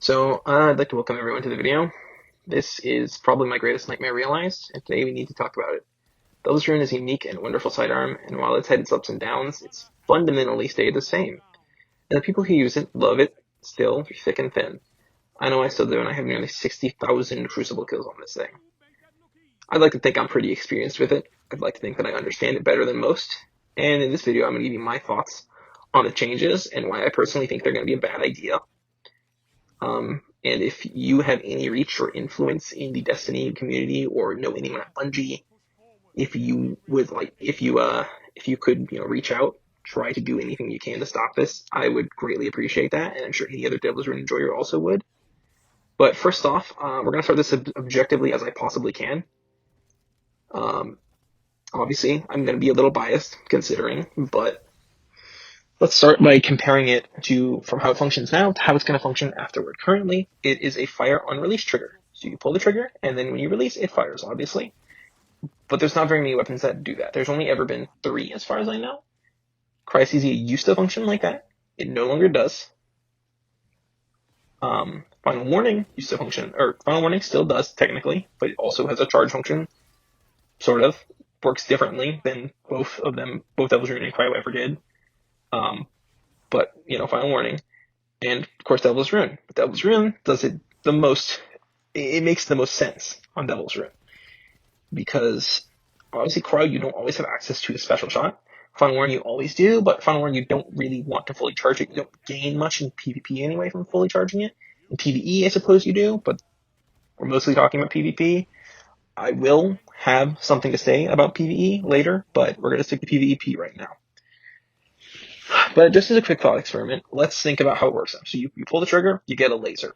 I'd like to welcome everyone to the video. This is probably my greatest nightmare realized, and today we need to talk about it. Devil's Rune is a unique and wonderful sidearm, and while it's had its ups and downs, it's fundamentally stayed the same. And the people who use it love it, still, thick and thin. I know I still do, and I have nearly 60,000 Crucible kills on this thing. I'd like to think I'm pretty experienced with it. I'd like to think that I understand it better than most, and in this video I'm going to give you my thoughts on the changes and why I personally think they're going to be a bad idea. And if you have any reach or influence in the Destiny community or know anyone at Bungie, if you could, reach out, try to do anything you can to stop this, I would greatly appreciate that, and I'm sure any other Devil's Rune enjoyer also would. But first off, we're going to start this objectively as I possibly can. Obviously, I'm going to be a little biased considering, but let's start by comparing it from how it functions now to how it's going to function afterward. Currently, it is a fire on release trigger. So you pull the trigger, and then when you release, it fires, obviously. But there's not very many weapons that do that. There's only ever been 3, as far as I know. Crysis used to function like that. It no longer does. Final Warning used to function, or Final Warning still does, technically, but it also has a charge function, sort of. Works differently than both Devil's Rune and Cryo ever did. But, Final Warning. And, of course, Devil's Rune. But Devil's Rune does it the most, it makes the most sense on Devil's Rune. Because, obviously, Cryo, you don't always have access to the special shot. Final Warning, you always do, but Final Warning, you don't really want to fully charge it. You don't gain much in PvP anyway from fully charging it. In PvE, I suppose you do, but we're mostly talking about PvP. I will have something to say about PvE later, but we're going to stick to PvEP right now. But just as a quick thought experiment, let's think about how it works. So you pull the trigger, you get a laser.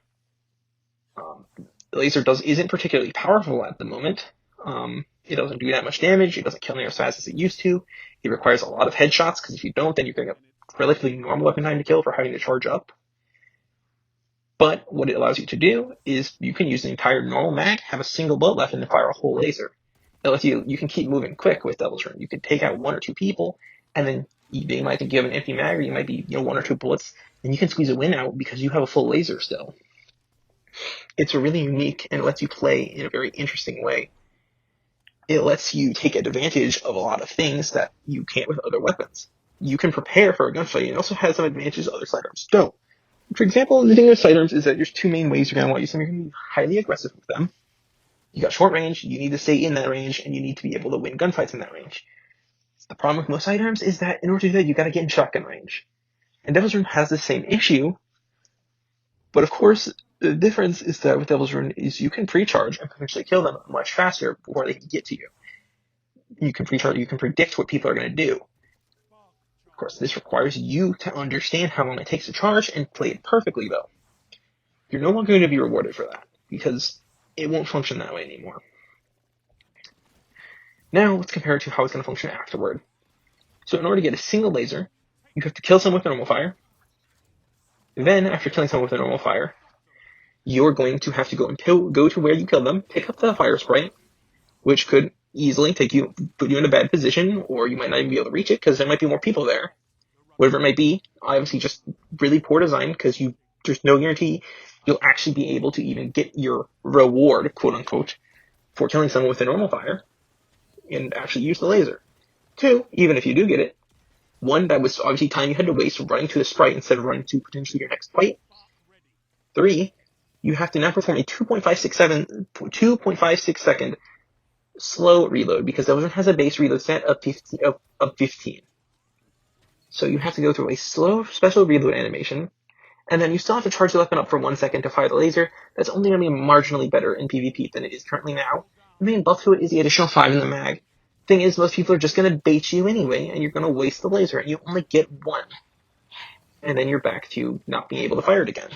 The laser isn't particularly powerful at the moment. It doesn't do that much damage. It doesn't kill near as fast as it used to. It requires a lot of headshots, because if you don't, then you're going to get relatively normal weapon time to kill for having to charge up. But what it allows you to do is you can use an entire normal mag, have a single bullet left, and then fire a whole laser. It lets you can keep moving quick with Devil's Rune. You can take out 1 or 2 people, and then they might think you have an empty mag, or you might be 1 or 2 bullets, and you can squeeze a win out because you have a full laser still. It's really unique, and it lets you play in a very interesting way. It lets you take advantage of a lot of things that you can't with other weapons. You can prepare for a gunfight, and it also has some advantages other sidearms don't. For example, the thing with sidearms is that there's 2 main ways you're going to want to use them. You're going to be highly aggressive with them. You got short range, you need to stay in that range, and you need to be able to win gunfights in that range. The problem with most sidearms is that in order to do that, you got to get in shotgun range. And Devil's Rune has the same issue, but of course, the difference is that with Devil's Rune is you can pre-charge and potentially kill them much faster before they can get to you. You can pre-charge, you can predict what people are going to do. Of course, this requires you to understand how long it takes to charge and play it perfectly, though. You're no longer going to be rewarded for that, because it won't function that way anymore. Now, let's compare it to how it's going to function afterward. So in order to get a single laser, you have to kill someone with normal fire. Then, after killing someone with a normal fire, you're going to have to go to where you killed them, pick up the fire sprite, which could easily put you in a bad position, or you might not even be able to reach it, because there might be more people there. Whatever it might be, obviously just really poor design, because there's no guarantee you'll actually be able to even get your reward, quote-unquote, for killing someone with a normal fire, and actually use the laser. 2, even if you do get it, 1, that was obviously time you had to waste running to the sprite instead of running to potentially your next fight. 3, you have to now perform a 2.56 second slow reload, because Devil's Rune has a base reload set of 15. So you have to go through a slow special reload animation, and then you still have to charge the weapon up for 1 second to fire the laser. That's only going to be marginally better in PvP than it is currently now. The main buff to it is the additional 5 in the mag. Thing is, most people are just going to bait you anyway, and you're going to waste the laser, and you only get 1. And then you're back to not being able to fire it again.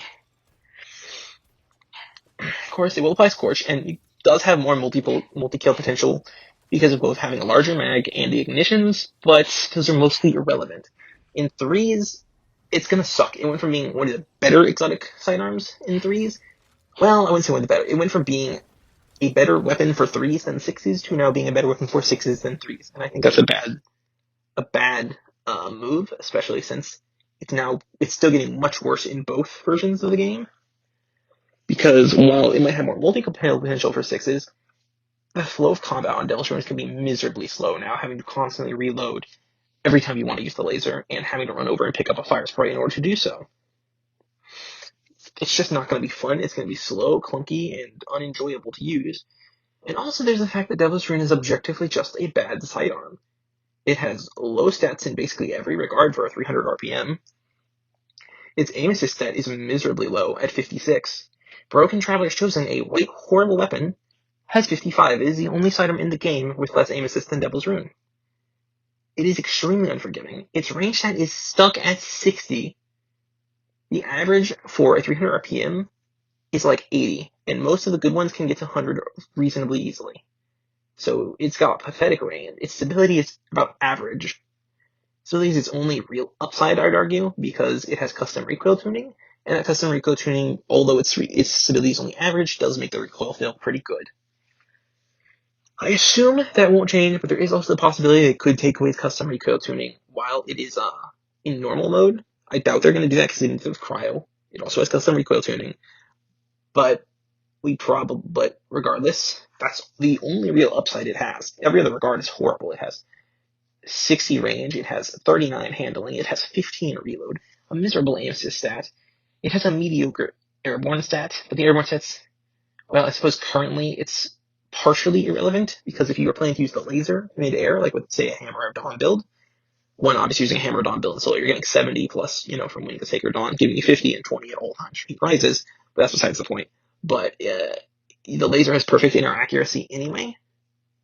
Of course, it will apply Scorch, and it does have more multi-kill potential because of both having a larger mag and the ignitions, but those are mostly irrelevant. In 3s, it's going to suck. It went from being one of the better exotic sidearms in 3s. Well, I wouldn't say one of the better. It went from being a better weapon for 3s than 6s to now being a better weapon for 6s than 3s. And I think that's a bad move, especially since it's still getting much worse in both versions of the game. Because while it might have more multi-kill potential for 6s, the flow of combat on Devil's Ruins can be miserably slow now, having to constantly reload every time you want to use the laser, and having to run over and pick up a fire spray in order to do so. It's just not going to be fun. It's going to be slow, clunky, and unenjoyable to use. And also there's the fact that Devil's Ruin is objectively just a bad sidearm. It has low stats in basically every regard for a 300 RPM. Its aim assist stat is miserably low at 56. Broken Traveler's Chosen, a white horrible weapon, has 55. It is the only sidearm in the game with less aim assist than Devil's Ruin. It is extremely unforgiving. Its range stat is stuck at 60. The average for a 300 RPM is like 80, and most of the good ones can get to 100 reasonably easily. So it's got pathetic range. Its stability is about average. Stability is its only real upside, I'd argue, because it has custom recoil tuning, and that custom recoil tuning, although its stability is only average, does make the recoil feel pretty good. I assume that won't change, but there is also the possibility it could take away its custom recoil tuning while it is in normal mode. I doubt they're going to do that because it needs cryo. It also has custom recoil tuning. But regardless, that's the only real upside it has. Every other regard is horrible. It has 60 range, it has 39 handling, it has 15 reload, a miserable aim assist stat. It has a mediocre airborne stat, but the airborne stats, well, I suppose currently it's partially irrelevant, because if you were planning to use the laser mid-air, like with, say, a Hammer of Dawn build, one obviously using a Hammer of Dawn build, so you're getting 70 plus, from winning the Sacred Dawn, giving you 50 and 20 at all times. He rises, but that's besides the point. But the laser has perfect inner accuracy anyway.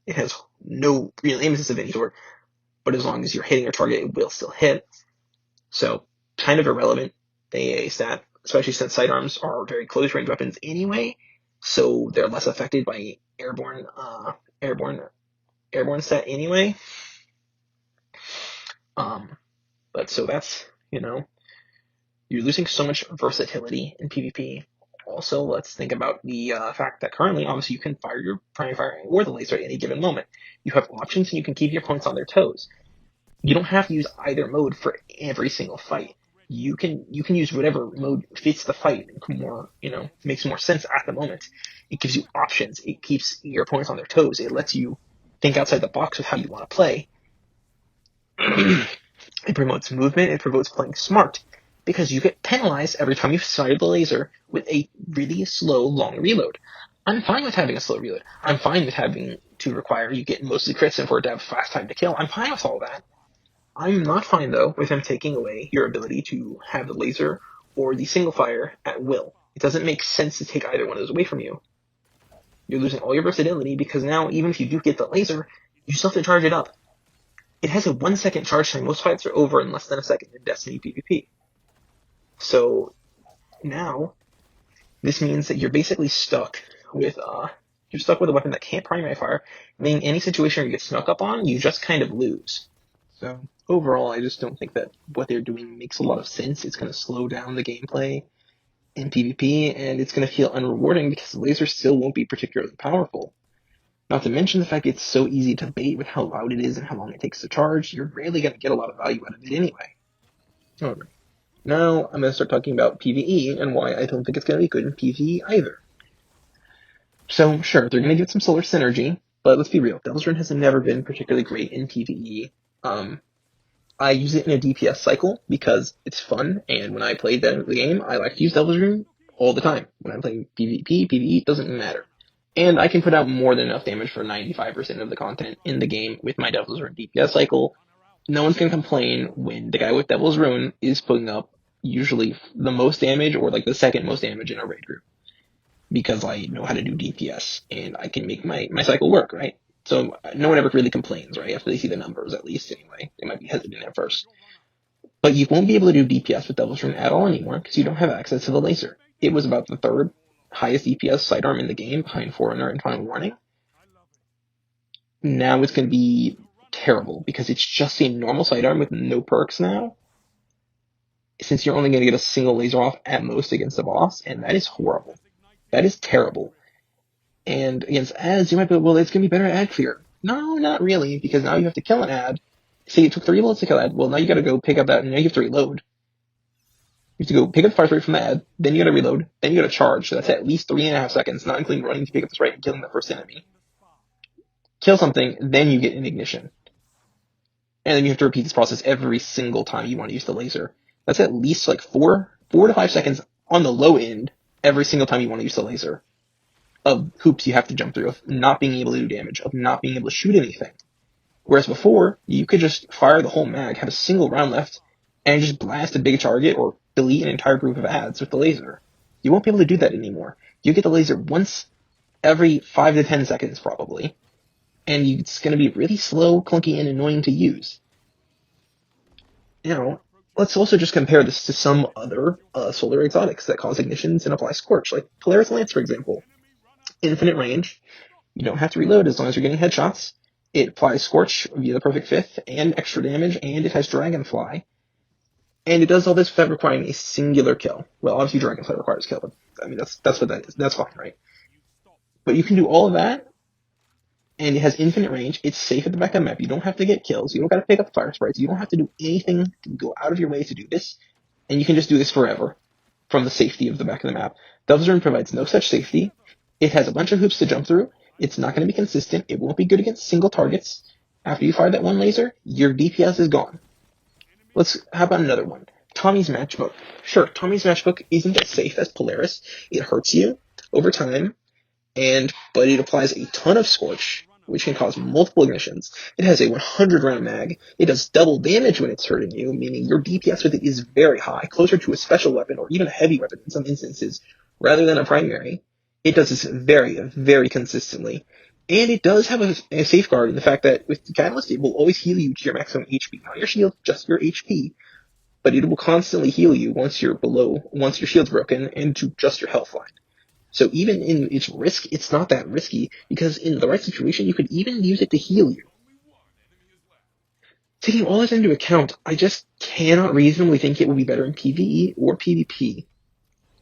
It has no real aim assist of any sort, but as long as you're hitting your target, it will still hit. So, kind of irrelevant AA stat, especially since sidearms are very close range weapons anyway, so they're less affected by airborne stat anyway. But so that's, you're losing so much versatility in PvP. Also, let's think about the fact that currently, obviously, you can fire your primary fire or the laser at any given moment. You have options, and you can keep your opponents on their toes. You don't have to use either mode for every single fight. You can use whatever mode fits the fight more, makes more sense at the moment. It gives you options. It keeps your opponents on their toes. It lets you think outside the box with how you want to play. It promotes movement. It promotes playing smart, because you get penalized every time you fire the laser with a really slow, long reload. I'm fine with having a slow reload. I'm fine with having to require you get mostly crits and for it to have fast time to kill. I'm fine with all that. I'm not fine, though, with him taking away your ability to have the laser or the single fire at will. It doesn't make sense to take either one of those away from you. You're losing all your versatility, because now, even if you do get the laser, you still have to charge it up. It has a 1 second charge time. Most fights are over in less than a second in Destiny PvP. So, now, this means that you're basically stuck with a weapon that can't primary fire, meaning any situation you get snuck up on, you just kind of lose. So, overall, I just don't think that what they're doing makes a lot of sense. It's going to slow down the gameplay in PvP, and it's going to feel unrewarding because the laser still won't be particularly powerful. Not to mention the fact it's so easy to bait with how loud it is and how long it takes to charge, you're rarely going to get a lot of value out of it anyway. Alright. Now, I'm going to start talking about PvE and why I don't think it's going to be good in PvE either. So, sure, they're going to get some solar synergy, but let's be real, Devil's Ruin has never been particularly great in PvE. I use it in a DPS cycle because it's fun, and when I played the game, I like to use Devil's Ruin all the time. When I'm playing PvP, PvE, it doesn't matter. And I can put out more than enough damage for 95% of the content in the game with my Devil's Ruin DPS cycle. No one's going to complain when the guy with Devil's Ruin is putting up usually the most damage or like the second most damage in a raid group. Because I know how to do DPS, and I can make my cycle work, right? So no one ever really complains, right? After they see the numbers, at least, anyway. They might be hesitant at first. But you won't be able to do DPS with Devil's Ruin at all anymore, because you don't have access to the laser. It was about the third highest DPS sidearm in the game, behind Forerunner and Final Warning. Now it's going to be terrible, because it's just a normal sidearm with no perks now, since you're only going to get a single laser off at most against the boss, and that is horrible. That is terrible. And against ads, you might be, well, it's going to be better at ad clear. No, not really, because now you have to kill an ad. Say it took 3 bullets to kill ad, well, now you got to go pick up that, and now you have to reload. You have to go pick up the fire sprite from the ad, then you gotta reload, then you gotta charge. So that's at least 3.5 seconds, not including running to pick up the sprite and killing the first enemy. Kill something, then you get an ignition. And then you have to repeat this process every single time you want to use the laser. That's at least like 4 to 5 seconds on the low end every single time you want to use the laser of hoops you have to jump through, of not being able to do damage, of not being able to shoot anything. Whereas before, you could just fire the whole mag, have a single round left, and just blast a big target or delete an entire group of ads with the laser. You won't be able to do that anymore. You get the laser once every 5 to 10 seconds probably, and it's going to be really slow, clunky, and annoying to use. Let's also just compare this to some other solar exotics that cause ignitions and apply Scorch, like Polaris Lance, for example. Infinite range. You don't have to reload as long as you're getting headshots. It applies Scorch via the Perfect Fifth and extra damage, and it has Dragonfly. And it does all this without requiring a singular kill. Well, obviously Dragonfly requires kill, but I mean, that's what that is. That's fine, right? But you can do all of that, and it has infinite range. It's safe at the back of the map. You don't have to get kills. You don't got to pick up fire sprites. You don't have to do anything to go out of your way to do this, and you can just do this forever from the safety of the back of the map. Devil's Rune provides no such safety. It has a bunch of hoops to jump through. It's not going to be consistent. It won't be good against single targets. After you fire that one laser, your DPS is gone. How about another one? Tommy's Matchbook. Sure, Tommy's Matchbook isn't as safe as Polaris. It hurts you over time, but it applies a ton of Scorch, which can cause multiple ignitions. It has a 100 round mag. It does double damage when it's hurting you, meaning your DPS with it is very high, closer to a special weapon or even a heavy weapon in some instances, rather than a primary. It does this very, very consistently. And it does have a safeguard in the fact that with the Catalyst, it will always heal you to your maximum HP. Not your shield, just your HP. But it will constantly heal you once your shield's broken, and to just your health line. So even in its risk, it's not that risky, because in the right situation, you could even use it to heal you. Taking all this into account, I just cannot reasonably think it will be better in PvE or PvP.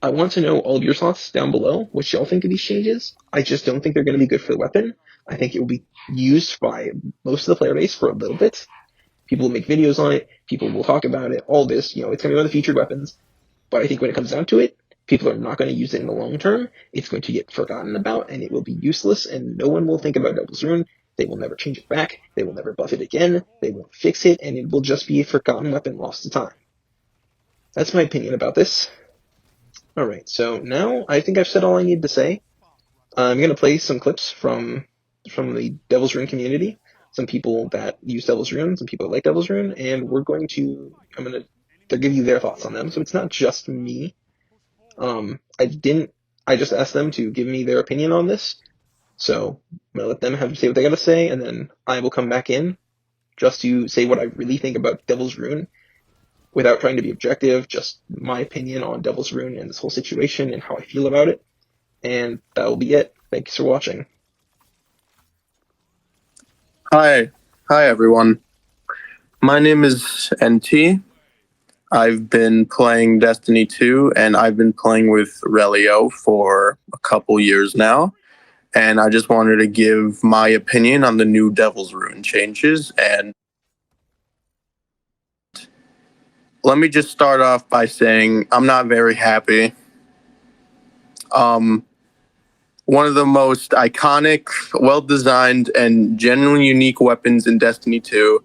I want to know all of your thoughts down below, what y'all think of these changes. I just don't think they're going to be good for the weapon. I think it will be used by most of the player base for a little bit. People will make videos on it, people will talk about it, all this, it's going to be one of the featured weapons. But I think when it comes down to it, people are not going to use it in the long term. It's going to get forgotten about, and it will be useless, and no one will think about Devil's Rune. They will never change it back. They will never buff it again. They won't fix it, and it will just be a forgotten weapon lost to time. That's my opinion about this. Alright, so now I think I've said all I need to say. I'm going to play some clips from the Devil's Rune community. Some people that use Devil's Rune, some people that like Devil's Rune, and I'm going to give you their thoughts on them. So it's not just me. I just asked them to give me their opinion on this. So I'm going to let them have to say what they got to say, and then I will come back in just to say what I really think about Devil's Rune without trying to be objective, just my opinion on Devil's Rune and this whole situation and how I feel about it. And that will be it. Thanks for watching. Hi everyone. My name is NT. I've been playing Destiny 2, and I've been playing with Relio for a couple years now. And I just wanted to give my opinion on the new Devil's Rune changes. And let me just start off by saying I'm not very happy. One of the most iconic, well-designed, and genuinely unique weapons in Destiny 2,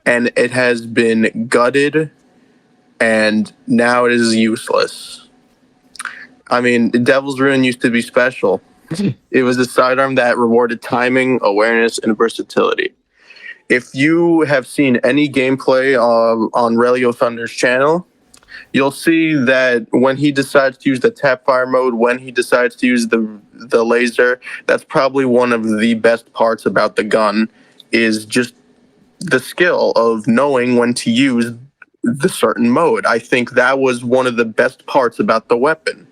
and it has been gutted, and now it is useless. I mean, Devil's Rune used to be special. It was a sidearm that rewarded timing, awareness, and versatility. If you have seen any gameplay on Relio Thunder's channel, you'll see that when he decides to use the tap fire mode, when he decides to use the laser, that's probably one of the best parts about the gun, is just the skill of knowing when to use the certain mode. I think that was one of the best parts about the weapon.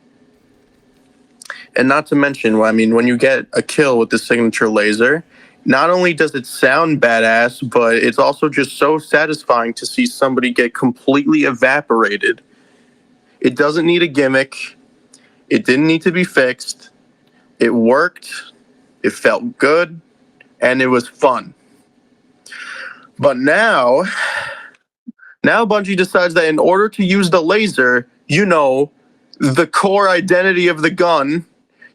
And not to mention, I mean, when you get a kill with the signature laser, not only does it sound badass, but it's also just so satisfying to see somebody get completely evaporated. It doesn't need a gimmick. It didn't need to be fixed. It worked. It felt good. And it was fun. But now Bungie decides that in order to use the laser, you know, the core identity of the gun.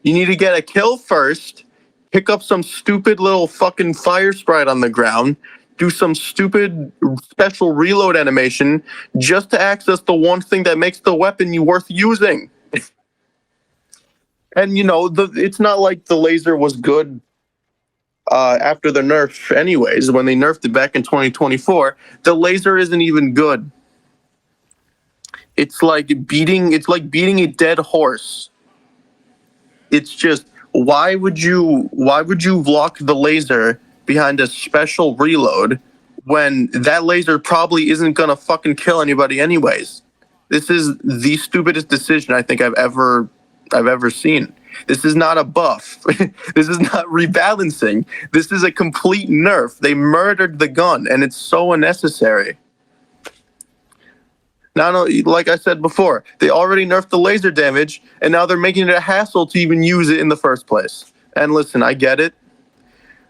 You need to get a kill first, pick up some stupid little fucking fire sprite on the ground, do some stupid special reload animation just to access the one thing that makes the weapon you worth using. And it's not like the laser was good after the nerf, anyways. When they nerfed it back in 2024, the laser isn't even good. It's like beating a dead horse. It's just why would you lock the laser behind a special reload when that laser probably isn't gonna fucking kill anybody anyways? This is the stupidest decision I think I've ever seen. This is not a buff. This is not rebalancing. This is a complete nerf. They murdered the gun and it's so unnecessary. Not only, like I said before, they already nerfed the laser damage, and now they're making it a hassle to even use it in the first place. And listen, I get it.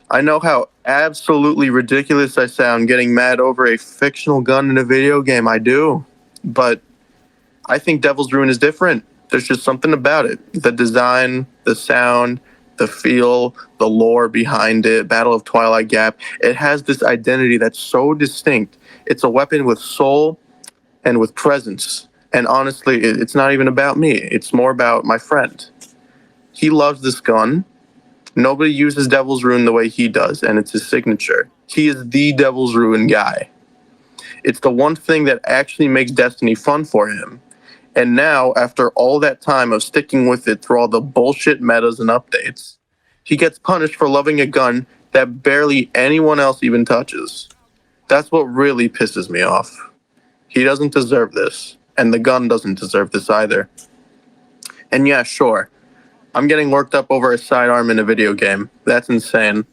I know how absolutely ridiculous I sound getting mad over a fictional gun in a video game. I do. But I think Devil's Ruin is different. There's just something about it. The design, the sound, the feel, the lore behind it, Battle of Twilight Gap. It has this identity that's so distinct. It's a weapon with soul and with presence. And honestly, it's not even about me. It's more about my friend. He loves this gun. Nobody uses Devil's Ruin the way he does, and it's his signature. He is the Devil's Ruin guy. It's the one thing that actually makes Destiny fun for him. And now, after all that time of sticking with it through all the bullshit metas and updates, he gets punished for loving a gun that barely anyone else even touches. That's what really pisses me off. He doesn't deserve this, and the gun doesn't deserve this either. And yeah, sure, I'm getting worked up over a sidearm in a video game. That's insane.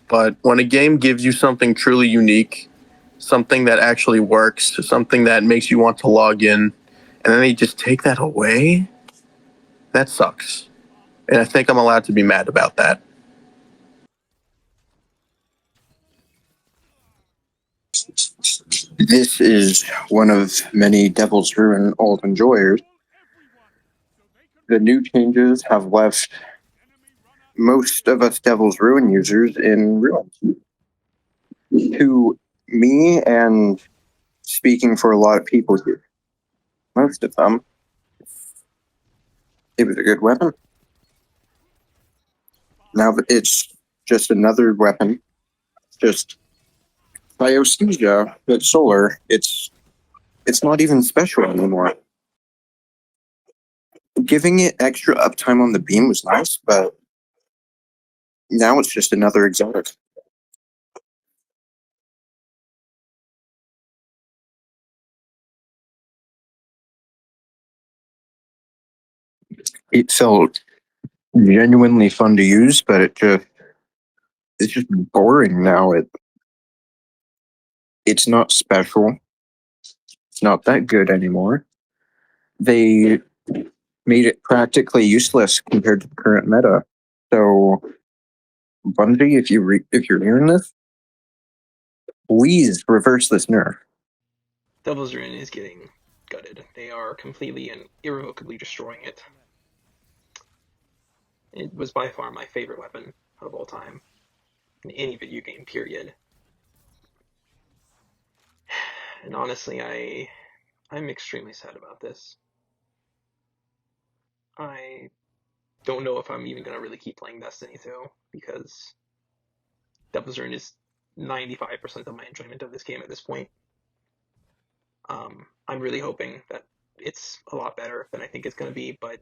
But when a game gives you something truly unique, something that actually works, something that makes you want to log in, and then they just take that away, that sucks. And I think I'm allowed to be mad about that. This is one of many Devil's Ruin old enjoyers. The new changes have left most of us Devil's Ruin users in ruins. To me, and speaking for a lot of people here, most of them, it was a good weapon. Now that it's just another weapon, just biosthesia, but solar, it's not even special anymore. Giving it extra uptime on the beam was nice, but now it's just another exotic. It felt genuinely fun to use, but it's just boring now. It's not special. It's not that good anymore. They made it practically useless compared to the current meta. So, Bungie, if you're hearing this, please reverse this nerf. Devil's Ruin is getting gutted. They are completely and irrevocably destroying it. It was by far my favorite weapon of all time in any video game, period. And honestly, I'm extremely sad about this. I don't know if I'm even gonna really keep playing Destiny 2 because Devil's Ruin is 95% of my enjoyment of this game at this point. I'm really hoping that it's a lot better than I think it's gonna be, but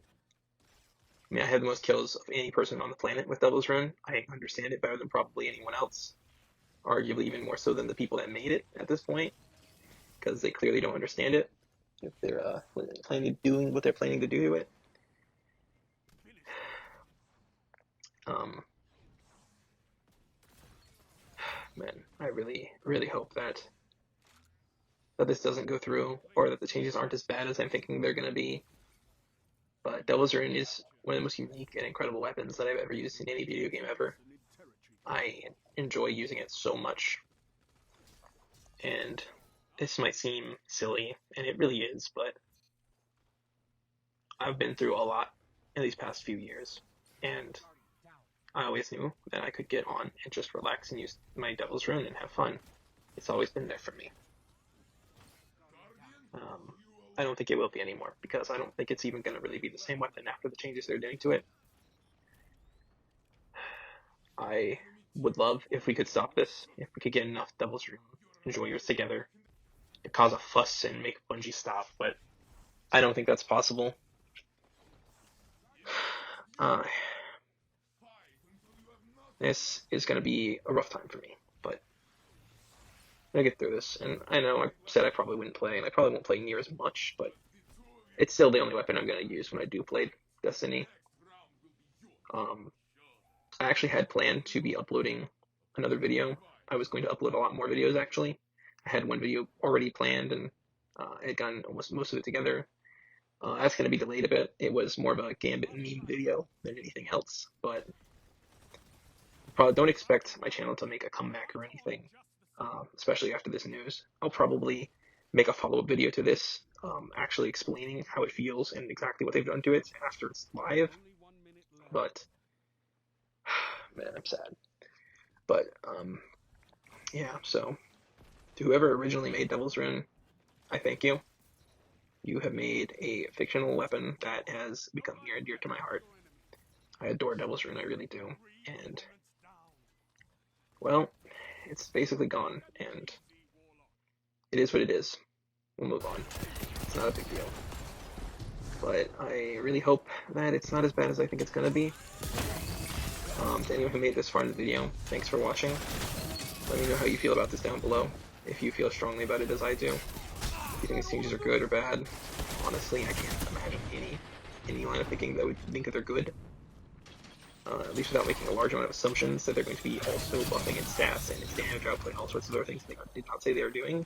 I mean, I had the most kills of any person on the planet with Devil's Ruin. I understand it better than probably anyone else, arguably even more so than the people that made it at this point, because they clearly don't understand it if they're planning doing what they're planning to do to it. Um, man, I really, really hope that this doesn't go through, or that the changes aren't as bad as I'm thinking they're gonna be. But Devil's Ruin is one of the most unique and incredible weapons that I've ever used in any video game ever. I enjoy using it so much, and this might seem silly, and it really is, but I've been through a lot in these past few years, and I always knew that I could get on and just relax and use my Devil's Rune and have fun. It's always been there for me. Um, I don't think it will be anymore because I don't think it's even going to really be the same weapon after the changes they're doing to it. I would love if we could stop this, if we could get enough Devil's Rune enjoyers together to cause a fuss and make Bungie stop, but I don't think that's possible. Uh, this is going to be a rough time for me, but I'm going to get through this. And I know I said I probably wouldn't play, and I probably won't play near as much, but it's still the only weapon I'm going to use when I do play Destiny. I actually had planned to be uploading another video. I was going to upload a lot more videos, actually. I had one video already planned, and I had gotten almost most of it together. That's going to be delayed a bit. It was more of a Gambit meme video than anything else, but probably don't expect my channel to make a comeback or anything, especially after this news. I'll probably make a follow-up video to this, actually explaining how it feels and exactly what they've done to it after it's live, but man, I'm sad. But yeah, so to whoever originally made Devil's Rune, I thank you. You have made a fictional weapon that has become near and dear to my heart. I adore Devil's Rune, I really do. And, well, it's basically gone, and it is what it is. We'll move on. It's not a big deal. But I really hope that it's not as bad as I think it's going to be. To anyone who made this far in the video, thanks for watching. Let me know how you feel about this down below, if you feel strongly about it as I do. If you think these changes are good or bad. Honestly, I can't imagine any line of thinking that would think that they're good. At least without making a large amount of assumptions that they're going to be also buffing its stats and its damage output and all sorts of other things they did not say they were doing.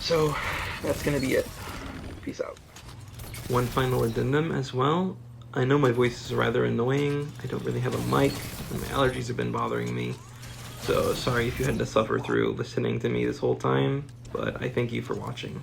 So, that's going to be it. Peace out. One final addendum as well. I know my voice is rather annoying. I don't really have a mic, and my allergies have been bothering me. So sorry if you had to suffer through listening to me this whole time, but I thank you for watching.